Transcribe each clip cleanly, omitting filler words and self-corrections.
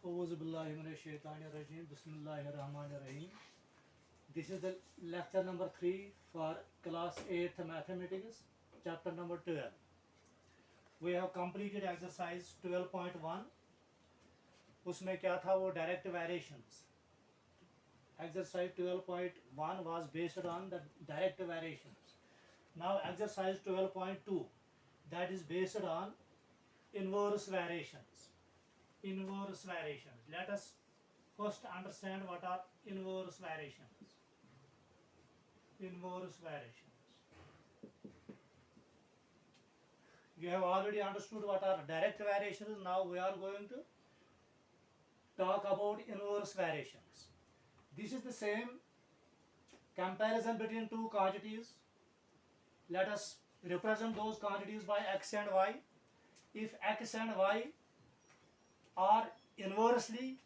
Auzubillahiminash-shaytanir-rajim. Bismillahir-rahmanir-rahim. This is the lecture number 3 for class 8th mathematics, chapter number 12. We have completed exercise 12.1. उसमें क्या था वो direct variations. Exercise 12.1 was based on the direct variations. Now exercise 12.2, that is based on inverse variations. Inverse variations. Let us first understand what are inverse variations. Inverse variations. You have already understood what are direct variations. Now we are going to talk about inverse variations. This is the same comparison between two quantities. Let us represent those quantities by x and y. If x and y are inversely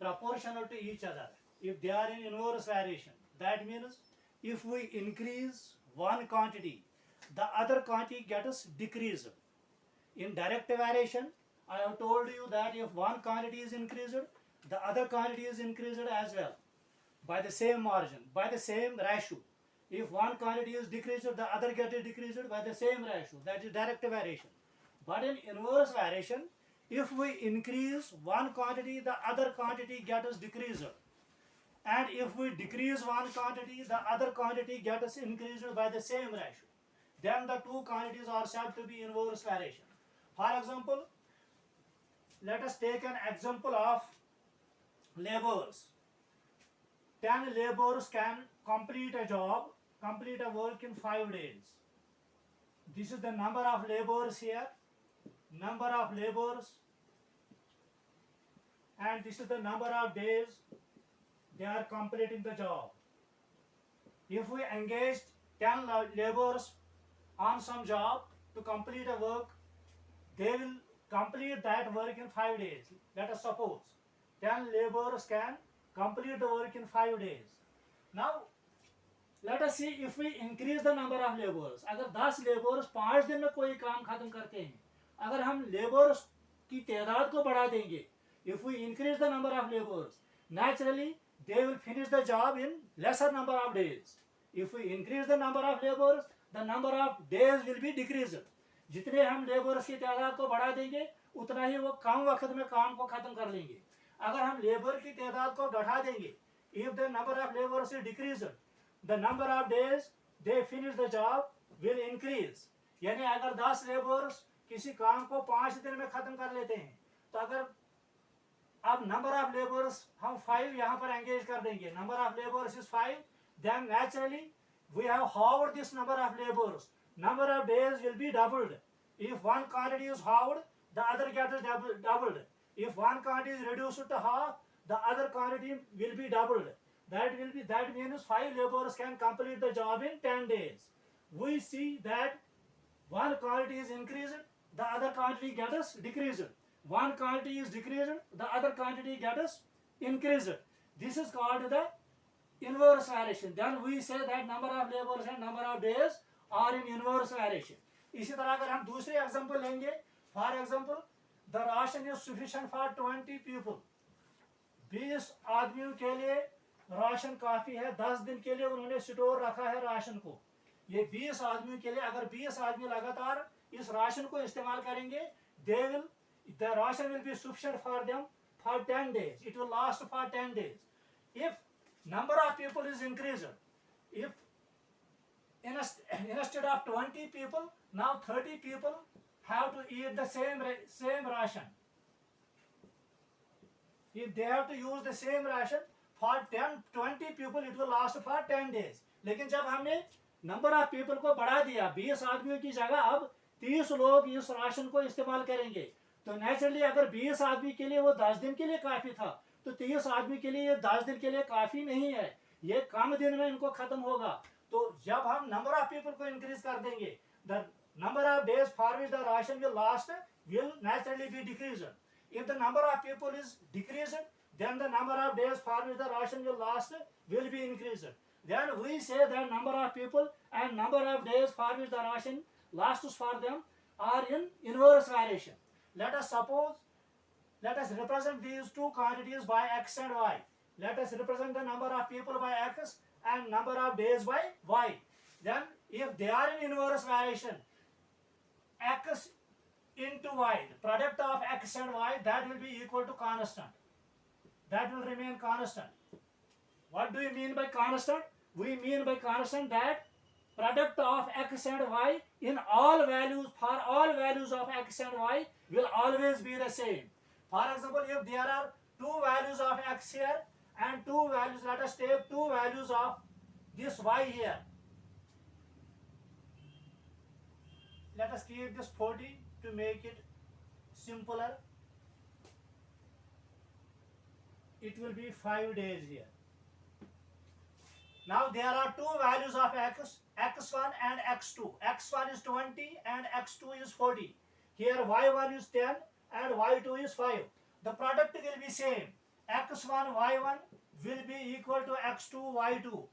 proportional to each other, if they are in inverse variation, that means if we increase one quantity, the other quantity gets decreased. In direct variation, I have told you that if one quantity is increased, the other quantity is increased as well, by the same margin, by the same ratio. If one quantity is decreased, the other gets decreased by the same ratio. That is direct variation. But in inverse variation, if we increase one quantity, the other quantity gets decreased. And if we decrease one quantity, the other quantity gets increased by the same ratio. Then the two quantities are said to be inverse variation. For example, let us take an example of laborers. 10 laborers can complete a job, complete a work in 5 days. This is the number of laborers here, number of laborers, and this is the number of days they are completing the job. If we engage 10 laborers on some job to complete a work, they will complete that work in 5 days. Let us suppose 10 laborers can complete the work in 5 days. Now, let us see if we increase the number of laborers. अगर 10 laborers 5 दिन में कोई काम खत्म करते हैं, अगर हम laborers की तादाद को बढ़ा देंगे, if we increase the number of laborers, naturally they will finish the job in lesser number of days. If we increase the number of laborers, the number of days will be decreased. जितने हम laborers की तादाद को बढ़ा देंगे, उतना ही वो कम वक्त में काम को खत्म कर लेंगे. अगर हम लेबर की तादाद को बढ़ा देंगे, if the number of laborers is decreased, the number of days they finish the job will increase. यानी अगर 10 laborers किसी काम को 5 दिन में खत्म कर लेते हैं, तो अगर अब number of laborers हम 5 यहाँ पर engage कर देंगे, number of laborers is 5, then naturally we have halved this number of laborers. Number of days will be doubled. If one quantity is halved, the other gets doubled. If one quantity is reduced to half, the other quantity will be doubled. That means 5 laborers can complete the job in 10 days. We see that one quantity is increased, the other quantity gets decreased. One quantity is decreased, the other quantity gets increased. This is called the inverse variation. Then we say that number of laborers and number of days are in inverse variation. इसी तरह अगर हम दूसरे example लेंगे, for example, the ration is sufficient for 20 people. 20 आदमियों के लिए ration काफी है. 10 दिन के लिए उन्होंने स्टोर रखा है राशन को. ये 20 आदमियों के लिए, अगर 20 आदमी लगातार इस राशन को इस्तेमाल करेंगे, the ration will be sufficient for them for 10 days. It will last for 10 days. If number of people is increased, if instead of 20 people, now 30 people have to eat the same ration. If they have to use the same ration for 20 people, it will last for 10 days. लेकिन जब हमने number of people को बढ़ा दिया, 20 आदमियों की जगह अब 30 लोग इस राशन को इस्तेमाल करेंगे, तो नेचुरली अगर 20 आदमी के लिए वो 10 दिन के लिए काफ़ी था, तो 30 आदमी के लिए ये 10 दिन के लिए काफ़ी नहीं है, ये कम दिन में इनको ख़त्म होगा. तो जब हम नंबर ऑफ पीपल को इंक्रीज कर देंगे, the number of days for which the ration will last will naturally be decreased. If the number of people is decreased, then the number of days for which the ration will last will be increased. Then we say that number of people and number of days for which the ration lasts for them are in inverse variation. Let us us represent these two quantities by x and y. Let us represent the number of people by x and number of days by y. Then if they are in inverse variation, x into y, the product of x and y, that will be equal to constant. That will remain constant. What do you mean by constant? We mean by constant that product of x and y in all values, for all values of x and y, will always be the same. For example, if there are two values of x here and two values, let us take two values of this y here. Let us keep this 40 to make it simpler. It will be 5 days here. Now there are two values of x, x1 and x2. x1 is 20 and x2 is 40. Here y1 is 10 and y2 is 5. The product will be same. x1 y1 will be equal to x2 y2.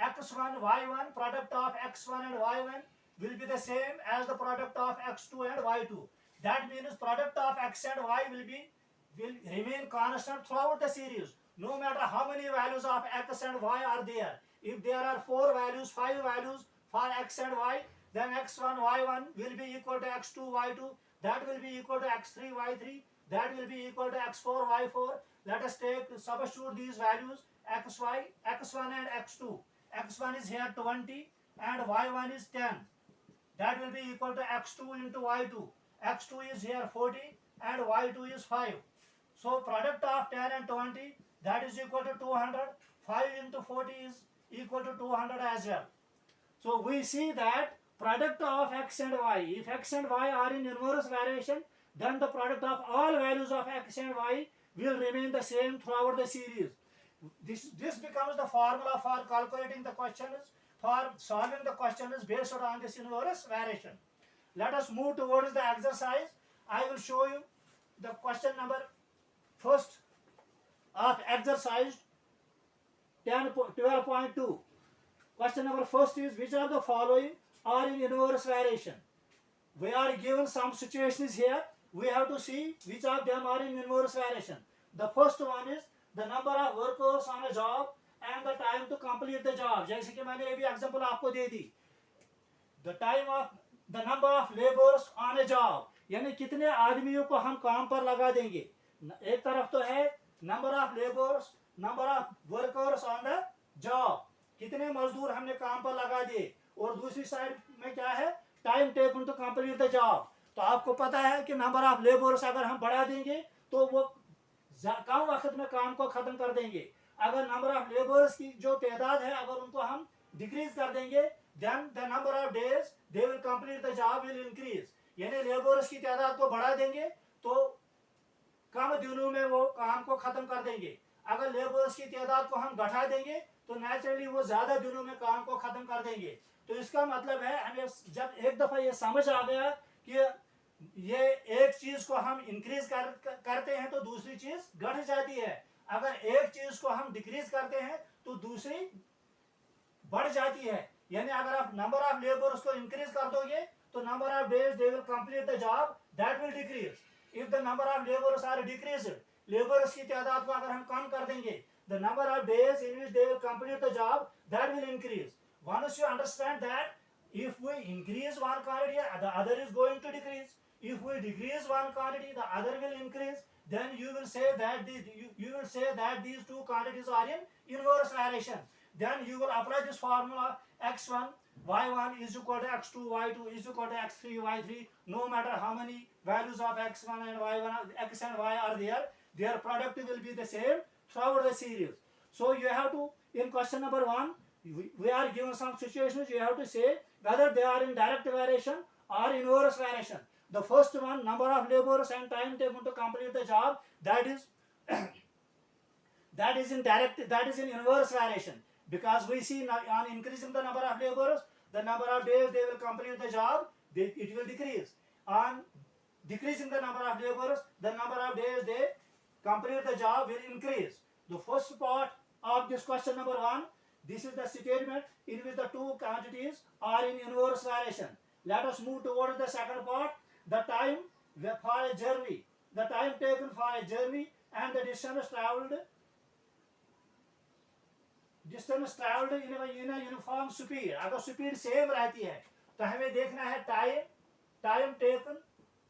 x1 y1, product of x1 and y1 will be the same as the product of x2 and y2. That means product of x and y will remain constant throughout the series, no matter how many values of x and y are there. If there are 4 values, 5 values for x and y, then x1 y1 will be equal to x2 y2, that will be equal to x3 y3, that will be equal to x4 y4. Let us substitute these values, xy, x1 and x2. x1 is here 20 and y1 is 10. That will be equal to x2 into y2. x2 is here 40 and y2 is 5. So product of 10 and 20, that is equal to 200. 5 into 40 is equal to 200 as well. So we see that product of x and y, if x and y are in inverse variation, then the product of all values of x and y will remain the same throughout the series. This becomes the formula for calculating the questions, for solving the questions based on this inverse variation. Let us move towards the exercise. I will show you the question number first of exercise 12.2. Question number first is, which of the following are in inverse variation? We are given some situations here. We have to see which of them are in inverse variation. The first one is the number of workers on a job and the time to complete the job. जैसे कि मैंने अभी example आपको दे दी. The number of laborers on a job, यानी कितने आदमियों को हम काम पर लगा देंगे. एक तरफ तो है number of laborers, number of workers on the job, कितने मजदूर हमने काम पर लगा दिए, और दूसरी साइड में क्या है, time taken to complete the job. तो आपको पता है कि नंबर ऑफ लेबर्स अगर हम बढ़ा देंगे तो वो कम वक्त में काम को खत्म कर देंगे. अगर नंबर ऑफ लेबर्स की जो तादाद है अगर उनको हम डिक्रीज कर देंगे, then the number of days they will complete the job will increase. यानी लेबर्स की तादाद को बढ़ा देंगे तो कम दिनों में वो काम को खत्म कर देंगे. अगर लेबर्स की तादाद को हम घटा देंगे तो नेचुरली वो ज्यादा दिनों में काम को खत्म कर देंगे. तो इसका मतलब है हमें जब एक दफा ये समझ आ गया कि ये एक चीज को हम इंक्रीज करते हैं तो दूसरी चीज घट जाती है, अगर एक चीज को हम डिक्रीज करते हैं तो दूसरी बढ़ जाती है. यानी अगर आप नंबर ऑफ लेबर्स को इंक्रीज कर दोगे तो number of days they will complete the job, that will decrease. If the number of labours are decrease, labours की तादाद को अगर हम कम कर देंगे, the number of days in which they will complete the job, that will increase. Once you understand that if we increase one quantity, the other is going to decrease. If we decrease one quantity, the other will increase. Then you will say that these two quantities are in inverse variation. Then you will apply this formula: x1 y1 is equal to x2 y2 is equal to x3 y3. No matter how many values of x1 and y1, x and y are there, their product will be the same throughout the series. So you have to, in question number 1, we are given some situations. You have to say whether they are in direct variation or inverse variation. The first one, number of laborers and time taken to complete the job, that is in inverse variation, because we see on increasing the number of laborers, the number of days they will complete the job, it will decrease. On decreasing the number of laborers, the number of days they complete the job will increase. The first part of this question number 1, this is the statement in which the two quantities are in inverse variation. Let us move towards the second part. The time for a journey, the time taken for a journey and the distance traveled in a uniform speed. अगर speed same रहती है तो हमें देखना है time taken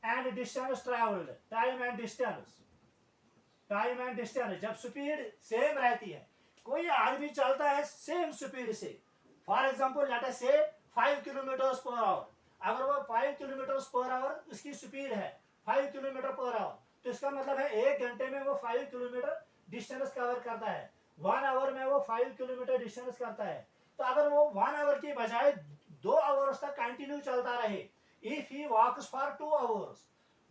and distance travelled, time and distance जब speed same रहती है, कोई आदमी चलता है सेम स्पीड से, फॉर एग्जांपल लेट अस से 5 किलोमीटर्स पर आवर, अगर वो 5 किलोमीटर्स पर आवर उसकी स्पीड है 5 किलोमीटर पर आवर, तो इसका मतलब है 1 घंटे में वो 5 किलोमीटर डिस्टेंस कवर करता है, 1 आवर में वो 5 किलोमीटर डिस्टेंस करता है। तो अगर वो 1 आवर की बजाय 2 आवर्स तक कंटिन्यू चलता रहे, if he walks for 2 hours,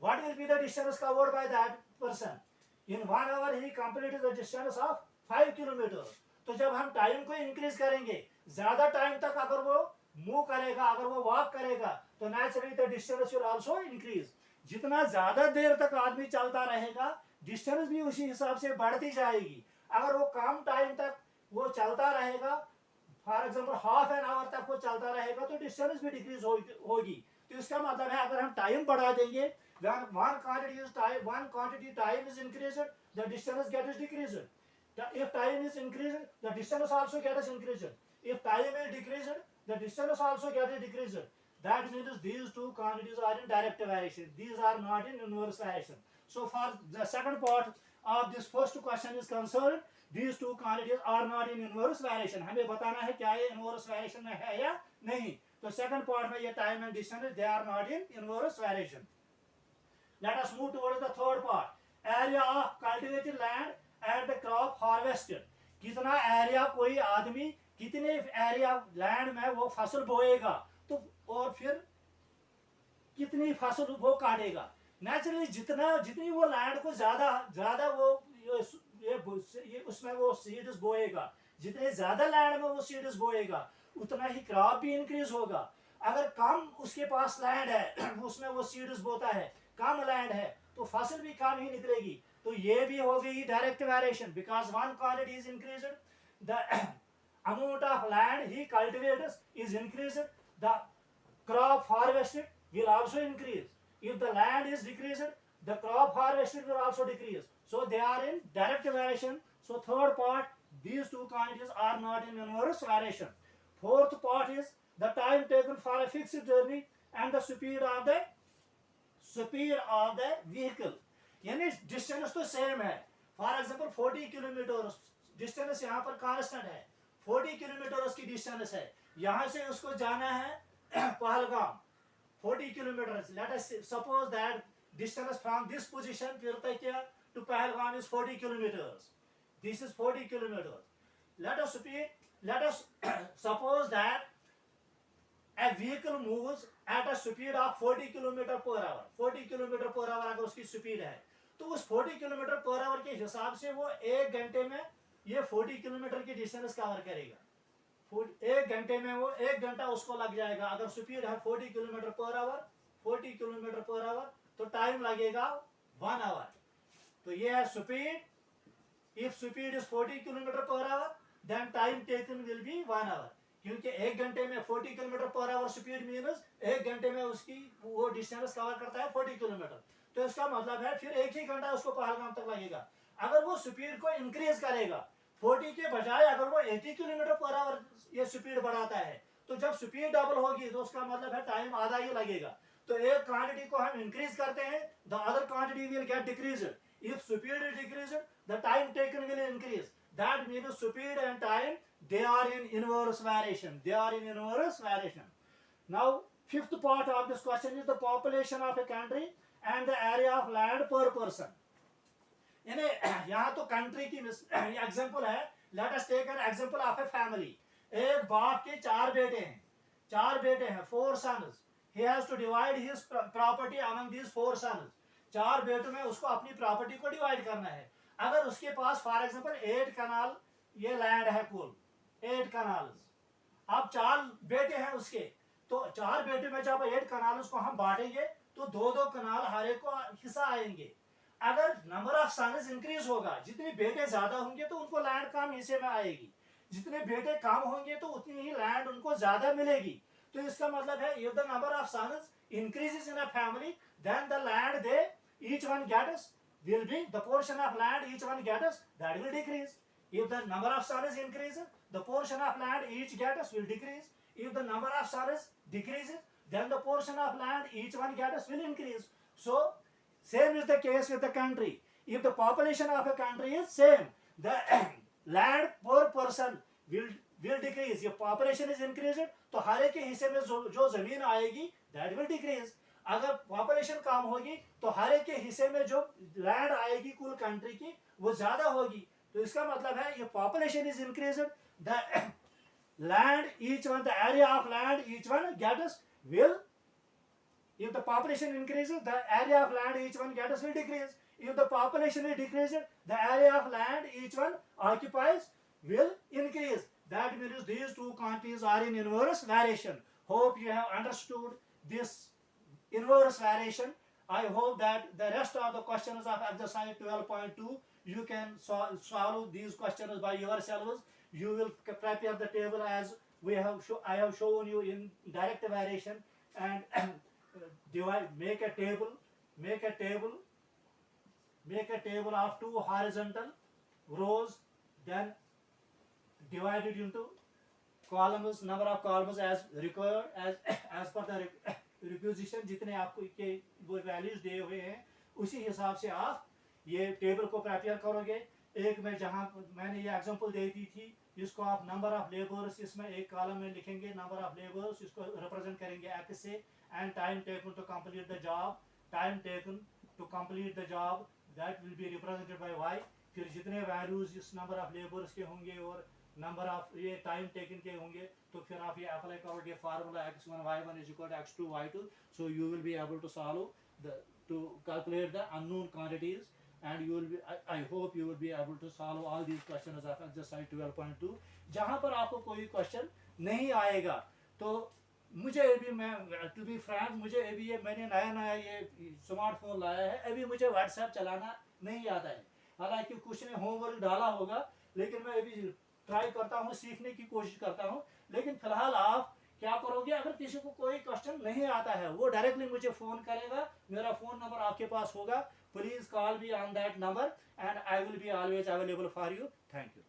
what will be the distance covered by that person? In 1 hour he completed the distance of 5 kilometre. तो जब हम टाइम को इंक्रीज करेंगे, ज्यादा टाइम तक अगर वो मूव करेगा, अगर वो वॉक करेगा, तो naturally the distance will also increase. जितना ज्यादा देर तक आदमी चलता रहेगा, डिस्टेंस भी उसी हिसाब से बढ़ती जाएगी। अगर वो कम टाइम तक वो चलता रहेगा, for example half an hour तक वो चलता रहेगा, तो डिस्टेंस भी डिक्रीज होगी। तो इसका मतलब है अगर हम टाइम बढ़ा देंगे, one quantity time is increased, the distance gets decreased. If time is increased, the distance also gets increased. If time is decreased, the distance also gets decreased. That means these two quantities are in direct variation. These are not in inverse variation. So for the second part of this first question is concerned, these two quantities are not in inverse variation. हमें बताना है क्या ये inverse variation में है या नहीं। तो second part में ये time and distance they are not in inverse variation. Let us move towards the third part. Area of cultivated land and the crop harvested. कितना एरिया कोई आदमी कितने एरिया लैंड में वो फसल बोएगा, तो और फिर कितनी फसल वो काटेगा। नेचुरली जितनी वो लैंड को ज्यादा वो ये उसमें वो सीड्स बोएगा, जितने ज्यादा लैंड में वो सीड्स बोएगा, उतना ही क्रॉप भी इंक्रीज होगा। अगर कम उसके पास लैंड है, उसमें वो सीड्स बोता है, कम लैंड है, तो फसल भी कम ही निकलेगी। तो ये भी हो गई direct variation, because one quality is increased, the amount of land he cultivates is increased, the crop harvested will also increase. If the land is decreased, the crop harvested will also decrease. So they are in direct variation. So third part, these two quantities are not in inverse variation. Fourth part is the time taken for a fixed journey and the speed of the vehicle. यानी distance तो same है। For example 40 kilometre distance यहाँ पर constant है, 40 kilometre की distance है, यहाँ से उसको जाना है Pahalgam 40 kilometers. Let us suppose that distance from this position Tirthakia to Pahalgam is 40 kilometers. This is 40 kilometers. Let us suppose that a vehicle moves at a speed of 40 kilometer per hour. 40 kilometer per hour अगर उसकी speed है, तो उस 40 kilometre per our के हिसाब से वो 1 घंटे में ये 40 किलोमीटर की डिस्टेंस कवर करेगा। 1 घंटे में वो 1 घंटा उसको लग जाएगा। अगर स्पीड है 40 kilometre per hour, 40 kilometre per hour, तो टाइम लगेगा 1 आवर। तो ये है speed. If speed is 40 kilometre per hour, then time taken will be 1 hour, क्योंकि 1 घंटे में 40 kilometre per our speed means 1 घंटे में उसकी वो डिस्टेंस कवर करता है 40 किलोमीटर। तो इसका मतलब है फिर 1 ही घंटा उसको पहलगाम तक लगेगा। अगर वो स्पीड को इंक्रीज करेगा, 40 के बजाय अगर वो 80 किलोमीटर पर आवर ये स्पीड बढ़ाता है, तो जब स्पीड डबल होगी तो उसका मतलब है टाइम आधा ही लगेगा। तो एक क्वांटिटी को हम इंक्रीज करते हैं, the other quantity will get decreased. If speed is decreased, the time taken will increase. That means speed and time they are in inverse variation. They are in inverse variation. Now fifth part of this question is the population of a country and the area of land per person. यानी यहाँ तो country की example है। Let us take an example of a family. एक बाप के 4 बेटे हैं, 4 sons. He has to divide his property among these 4 sons. 4 बेटों में उसको अपनी प्रॉपर्टी को डिवाइड करना है। अगर उसके पास फॉर एग्जाम्पल 8 कनाल ये लैंड है, कुल 8 कनाल्स। अब 4 बेटे हैं उसके, तो 4 बेटे में जब 8 कनाल उसको हम बांटेंगे तो 2-2 कनाल हर एक को हिस्सा आएंगे। अगर नंबर ऑफ सन्स इंक्रीज होगा, जितने बेटे ज्यादा होंगे तो उनको लैंड कम हिस्से में आएगी, जितने बेटे कम होंगे तो उतनी ही लैंड उनको ज्यादा मिलेगी। तो इसका मतलब है if the number of sons increases in a family, then the land they each one gets will be the portion of land each one gets, that will decrease. If the number of sons increases, the portion of land each gets will decrease. If the number of sons decreases, then the portion of land each one gets will increase. So same is the case with the country. If the population of a country is same, the land per person will decrease. If population is increased, तो हर एक के हिस्से में जो जमीन आएगी that will decrease. अगर population कम होगी तो हर एक के हिस्से में जो लैंड आएगी कुल कंट्री की वो ज्यादा होगी. तो इसका मतलब है ये population is increased, the land each one, the area of land each one gets will, if the population increases, the area of land each one gets will decrease. If the population is decreased, the area of land each one occupies will increase. That means these two quantities are in inverse variation. Hope you have understood this inverse variation. I hope that the rest of the questions of exercise 12.2 you can solve these questions by yourselves. You will prepare the table as I have shown you in direct variation, and make a table of two horizontal rows, then divide it into columns, number of columns as required, as per the requisition. जितने आपको के वो values दिए हुए हैं उसी हिसाब से आप ये टेबल को प्रिपेयर करोगे. एक में जहाँ मैंने ये एग्जांपल दे दी थी, इसको आप नंबर ऑफ लेबर्स इसमें एक कॉलम में लिखेंगे, नंबर ऑफ लेबर्स इसको रिप्रेजेंट करेंगे एक्स से, and time taken to complete the job, time taken to complete the job that will be represented by Y. फिर जितने वैल्यूज इस नंबर ऑफ लेबर्स के होंगे और नंबर ऑफ ये टाइम टेकन के होंगे, तो फिर आप ये अप्लाई करोगे formula x1 y1 is equal to x2 y2. So you will be able to solve to calculate the unknown quantities, and you will be I hope you will be able to solve all these questions of exercise 12.2. जहाँ पर आपको कोई question नहीं आएगा तो मुझे अभी, मैं टू बी फ्रैंक, मुझे अभी ये मैंने नया ये स्मार्टफोन लाया है, अभी मुझे व्हाट्सएप चलाना नहीं आता है. हालांकि कुछ ने होमवर्क डाला होगा, लेकिन मैं अभी ट्राई करता हूँ, सीखने की कोशिश करता हूँ. लेकिन फिलहाल आप क्या करोगे, अगर किसी को कोई क्वेश्चन नहीं आता है वो डायरेक्टली मुझे फ़ोन करेगा, मेरा फ़ोन नंबर आपके पास होगा. Please call me on that number and I will be always available for you. Thank you.